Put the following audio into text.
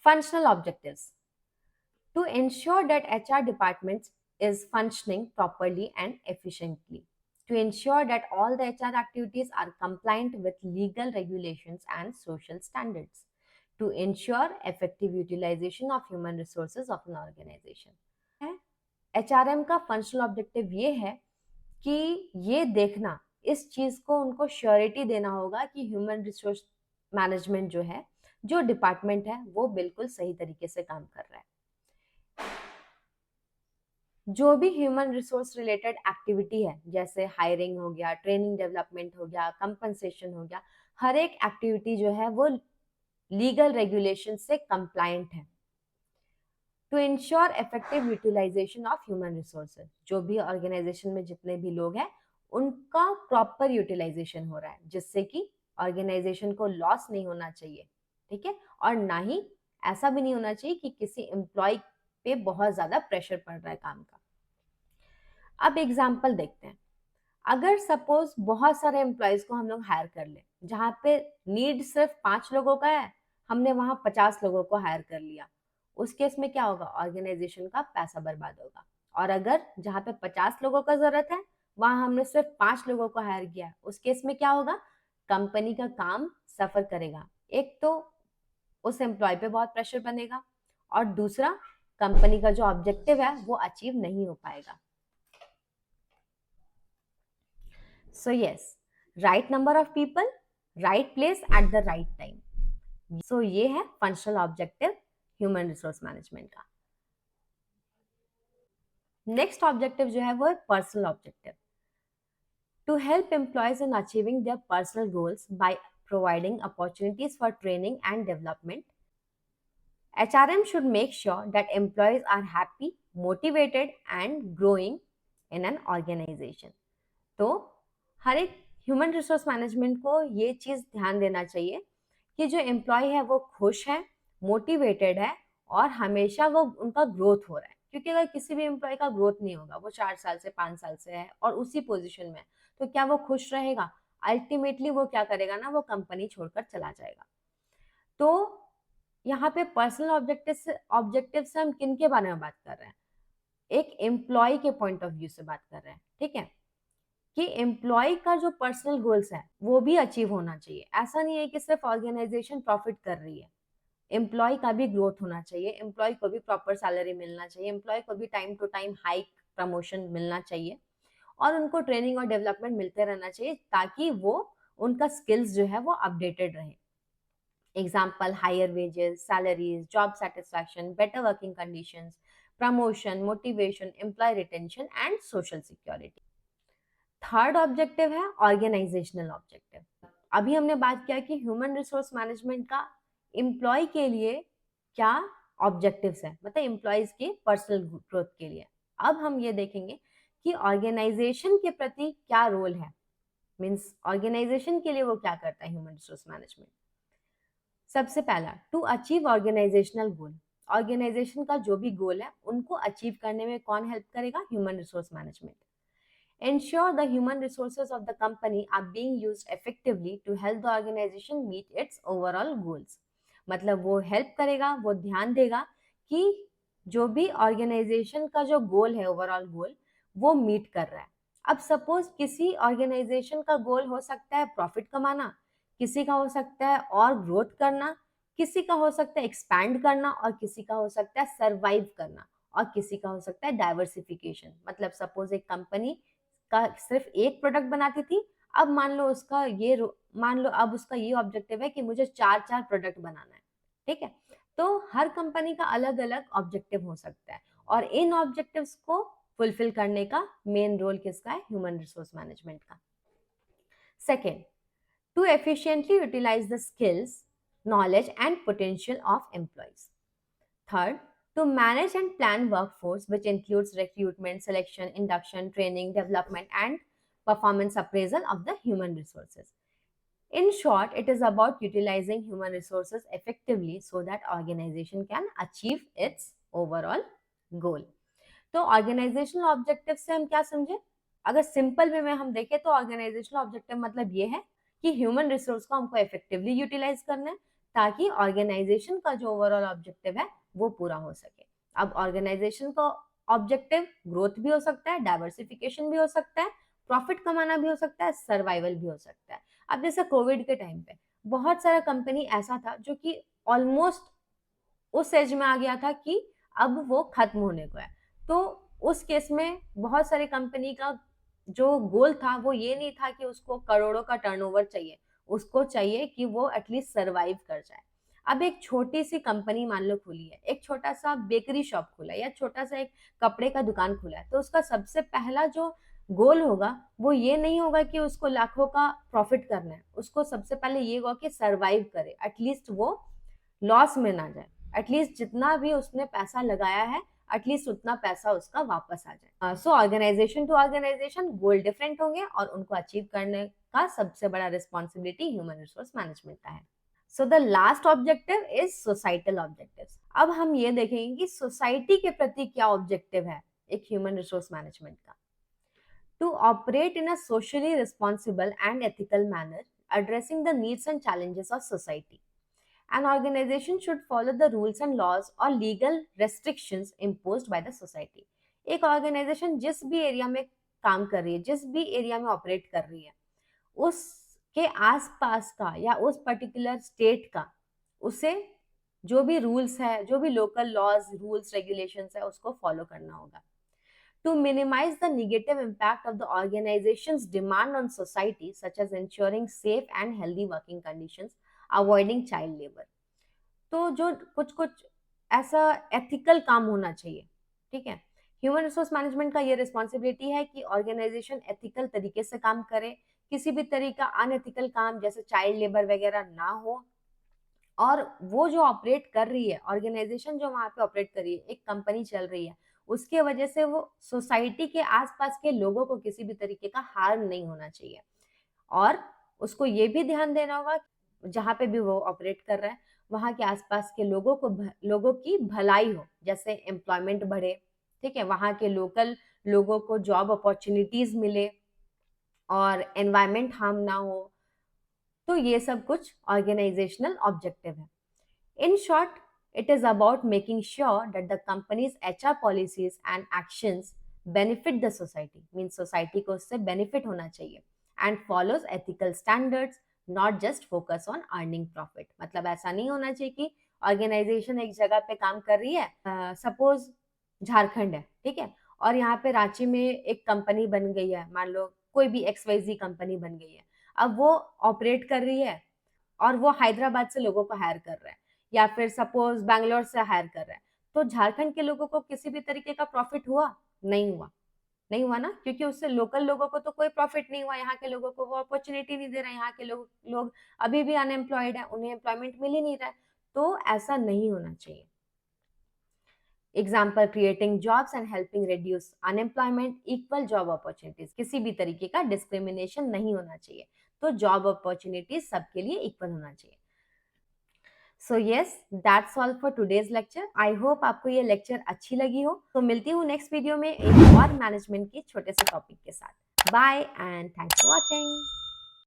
Functional objectives. To ensure that HR departments is functioning properly and efficiently. To ensure that all the HR activities are compliant with legal regulations and social standards. To ensure effective utilization of human resources of an organization. HRM का functional objective ये है कि ये देखना, इस चीज को उनको श्योरिटी देना होगा कि ह्यूमन रिसोर्स मैनेजमेंट जो है, जो डिपार्टमेंट है, वो बिल्कुल सही तरीके से काम कर रहा है। जो भी ह्यूमन रिसोर्स रिलेटेड एक्टिविटी है, जैसे हायरिंग हो गया, ट्रेनिंग डेवलपमेंट हो गया, कंपनसेशन हो गया, हर एक एक्टिविटी जो है वो लीगल रेगुलेशन से कंप्लायंट है। To ensure effective utilisation of human resources, जो भी ऑर्गेनाइजेशन में जितने भी लोग हैं उनका प्रॉपर यूटिलाइजेशन हो रहा है, जिससे कि ऑर्गेनाइजेशन को लॉस नहीं होना चाहिए, ठीक है, और ना ही ऐसा भी नहीं होना चाहिए कि किसी एम्प्लॉय पे बहुत ज्यादा प्रेशर पड़ रहा है काम का। अब एग्जाम्पल देखते हैं। अगर सपोज बहुत सारे एम्प्लॉयज को हम लोग हायर कर ले, जहाँ पे नीड सिर्फ 5 लोगों का है, हमने वहां 50 लोगों को हायर कर लिया, उस केस में क्या होगा? ऑर्गेनाइजेशन का पैसा बर्बाद होगा। और अगर जहाँ पे 50 लोगों का जरूरत है, वहां हमने सिर्फ 5 लोगों को हायर किया, उस केस में क्या होगा? कंपनी का काम सफर करेगा। एक तो उस एम्प्लॉय पे बहुत प्रेशर बनेगा, और दूसरा कंपनी का जो ऑब्जेक्टिव है वो अचीव नहीं हो पाएगा। So yes, right number of people, right place at the right time. So ये है functional objective human resource management का। Next objective जो है वो है personal objective. To help employees in achieving their personal goals by providing opportunities for training and development, HRM should make sure that employees are happy, motivated and growing in an organization. तो हर एक human resource management को ये चीज ध्यान देना चाहिए कि जो एम्प्लॉय है वो खुश है, मोटिवेटेड है और हमेशा वो उनका ग्रोथ हो रहा है। क्योंकि अगर किसी भी एम्प्लॉय का ग्रोथ नहीं होगा, वो 4 साल से 5 साल से है और उसी पोजीशन में है, तो क्या वो खुश रहेगा? अल्टीमेटली वो क्या करेगा ना, वो कंपनी छोड़कर चला जाएगा। तो यहाँ पे पर्सनल ऑब्जेक्टिव से हम किन के बारे में बात कर रहे हैं? एक एम्प्लॉय के पॉइंट ऑफ व्यू से बात कर रहे हैं, ठीक है, कि एम्प्लॉय का जो पर्सनल गोल्स है वो भी अचीव होना चाहिए। ऐसा नहीं है कि सिर्फ ऑर्गेनाइजेशन प्रॉफिट कर रही है, एम्प्लॉय का भी ग्रोथ होना चाहिए, एम्प्लॉय को भी प्रॉपर सैलरी मिलना चाहिए, एम्प्लॉय को भी time to time hike promotion मिलना चाहिए और उनको ट्रेनिंग और डेवलपमेंट मिलते रहना चाहिए, ताकि वो उनका स्किल्स जो है वो अपडेटेड रहे। Example, higher wages, salaries, job satisfaction, better working conditions, promotion, motivation, employee retention and social security. Third objective है ऑर्गेनाइजेशनल ऑब्जेक्टिव। अभी हमने बात किया कि ह्यूमन रिसोर्स मैनेजमेंट का एम्प्लॉय के लिए क्या ऑब्जेक्टिव्स है, मतलब एम्प्लॉयज के पर्सनल ग्रोथ के लिए। अब हम ये देखेंगे कि ऑर्गेनाइजेशन के प्रति क्या रोल है, मीन्स ऑर्गेनाइजेशन के लिए वो क्या करता है ह्यूमन रिसोर्स मैनेजमेंट। सबसे पहला, to achieve organisational goal. Organisation का जो भी गोल है उनको अचीव करने में कौन हेल्प करेगा? Human resource management. Ensure the human resources of the company are being used effectively to help the organization meet its overall goals. मतलब वो हेल्प करेगा, वो ध्यान देगा कि जो भी ऑर्गेनाइजेशन का जो गोल है, ओवरऑल गोल, वो मीट कर रहा है। अब सपोज किसी ऑर्गेनाइजेशन का गोल हो सकता है प्रॉफिट कमाना, किसी का हो सकता है और ग्रोथ करना, किसी का हो सकता है एक्सपैंड करना, और किसी का हो सकता है सर्वाइव करना, और किसी का हो सकता है डाइवर्सिफिकेशन। मतलब सपोज एक कंपनी का सिर्फ एक प्रोडक्ट बनाती थी, अब मान लो अब उसका ये ऑब्जेक्टिव है कि मुझे 4 प्रोडक्ट बनाना है, ठीक है। तो हर कंपनी का अलग अलग ऑब्जेक्टिव हो सकता है, और इन ऑब्जेक्टिव्स को फुलफिल करने का मेन रोल किसका है? ह्यूमन रिसोर्स मैनेजमेंट का। Second, to efficiently utilise the skills, knowledge and potential of employees. Third, to manage and plan workforce, which includes recruitment, selection, induction, training, development, and performance appraisal of the human resources. In short, it is about utilizing human resources effectively so that organization can achieve its overall goal. तो organisational objective से हम क्या समझे? अगर simple way में हम देखें तो ऑर्गेनाइजेशनल ऑब्जेक्टिव मतलब ये है कि ह्यूमन रिसोर्स को हमको इफेक्टिवली यूटिलाइज करना है, ताकि ऑर्गेनाइजेशन का जो ओवरऑल ऑब्जेक्टिव है वो पूरा हो सके। अब ऑर्गेनाइजेशन का ऑब्जेक्टिव ग्रोथ भी हो सकता है, डाइवर्सिफिकेशन भी हो सकता है, प्रॉफिट कमाना भी हो सकता है, सर्वाइवल भी हो सकता है। अब जैसे कोविड के टाइम पे बहुत सारा कंपनी ऐसा था जो कि ऑलमोस्ट उस एज में आ गया था कि अब वो खत्म होने को है। तो उस केस में बहुत सारी कंपनी का जो गोल था वो ये नहीं था कि उसको करोड़ों का टर्नओवर चाहिए, उसको चाहिए कि वो एटलीस्ट सरवाइव कर जाए। अब एक छोटी सी कंपनी मान लो खुली है, एक छोटा सा बेकरी शॉप खुला है या छोटा सा एक कपड़े का दुकान खुला है, तो उसका सबसे पहला जो गोल होगा वो ये नहीं होगा कि उसको लाखों का प्रॉफिट करना है, उसको सबसे पहले ये होगा कि सरवाइव करे, एटलीस्ट वो लॉस में ना जाए, एटलीस्ट जितना भी उसने पैसा लगाया है एटलीस्ट उतना पैसा उसका वापस आ जाए। So organisation to organisation goal different होंगे और उनको अचीव करने का सबसे बड़ा रिस्पॉन्सिबिलिटी ह्यूमन रिसोर्स मैनेजमेंट का है। So the last objective is societal objectives. अब हम ये देखेंगे कि सोसाइटी के प्रति क्या ऑब्जेक्टिव है एक ह्यूमन रिसोर्स मैनेजमेंट का। To operate in a socially responsible and ethical manner addressing the needs and challenges of society. An organization should follow the rules and laws or legal restrictions imposed by the society. एक organisation जिस भी area में काम कर रही है, जिस भी एरिया में ऑपरेट कर रही है, उसके आसपास का या उस पर्टिकुलर स्टेट का उसे जो भी रूल्स है, जो भी लोकल लॉज रूल्स रेगुलेशंस है उसको फॉलो करना होगा। To minimize the negative impact of the organization's demand on society, such as ensuring safe and healthy working conditions, avoiding child labor. तो जो कुछ कुछ ऐसा एथिकल काम होना चाहिए, ठीक है। ह्यूमन रिसोर्स मैनेजमेंट का ये रिस्पॉन्सिबिलिटी है कि ऑर्गेनाइजेशन एथिकल तरीके से काम करे, किसी भी तरीका अनएथिकल काम जैसे चाइल्ड लेबर वगैरह ना हो, और वो जो ऑपरेट कर रही है ऑर्गेनाइजेशन, जो वहां पे ऑपरेट कर रही है, एक कंपनी चल रही है, उसके वजह से वो सोसाइटी के आसपास के लोगों को किसी भी तरीके का हार्म नहीं होना चाहिए। और उसको ये भी ध्यान देना होगा जहाँ पे भी वो ऑपरेट कर रहा है वहां के आसपास के लोगों की भलाई हो, जैसे एम्प्लॉयमेंट बढ़े, ठीक है, वहां के लोकल लोगों को जॉब अपॉर्चुनिटीज मिले और एनवायरमेंट हार्म ना हो। तो ये सब कुछ ऑर्गेनाइजेशनल ऑब्जेक्टिव है। In short, it is about making sure that the company's HR policies and actions benefit the society, means society को उससे benefit होना चाहिए, and follows ethical standards, not just focus on earning profit. मतलब ऐसा नहीं होना चाहिए कि ऑर्गेनाइजेशन एक जगह पे काम कर रही है, सपोज झारखंड है, ठीक है, और यहाँ पे रांची में एक कंपनी बन गई है, मान लो कोई भी XYZ कंपनी बन गई है, अब वो ऑपरेट कर रही है और वो हैदराबाद से लोगों को हायर कर रहा है या फिर सपोज बैंगलोर से हायर कर रहा है, तो झारखंड के लोगों को किसी भी तरीके का प्रॉफिट हुआ? नहीं हुआ, नहीं हुआ ना, क्योंकि उससे लोकल लोगों को तो कोई प्रॉफिट नहीं हुआ, यहाँ के लोगों को वो अपॉर्चुनिटी नहीं दे रहा है, यहाँ के लोग अभी भी अनएम्प्लॉयड है, उन्हें एम्प्लॉयमेंट मिल ही नहीं रहा है। तो ऐसा नहीं होना चाहिए। Example, creating jobs and helping reduce unemployment, equal job opportunities, किसी भी तरीके का डिस्क्रिमिनेशन नहीं होना चाहिए, तो जॉब अपॉर्चुनिटीज सबके लिए इक्वल होना चाहिए। So yes, that's all for today's lecture. I hope आपको ये लेक्चर अच्छी लगी हो। तो मिलती हूँ नेक्स्ट वीडियो में एक और मैनेजमेंट के छोटे से टॉपिक के साथ। Bye and thanks for watching.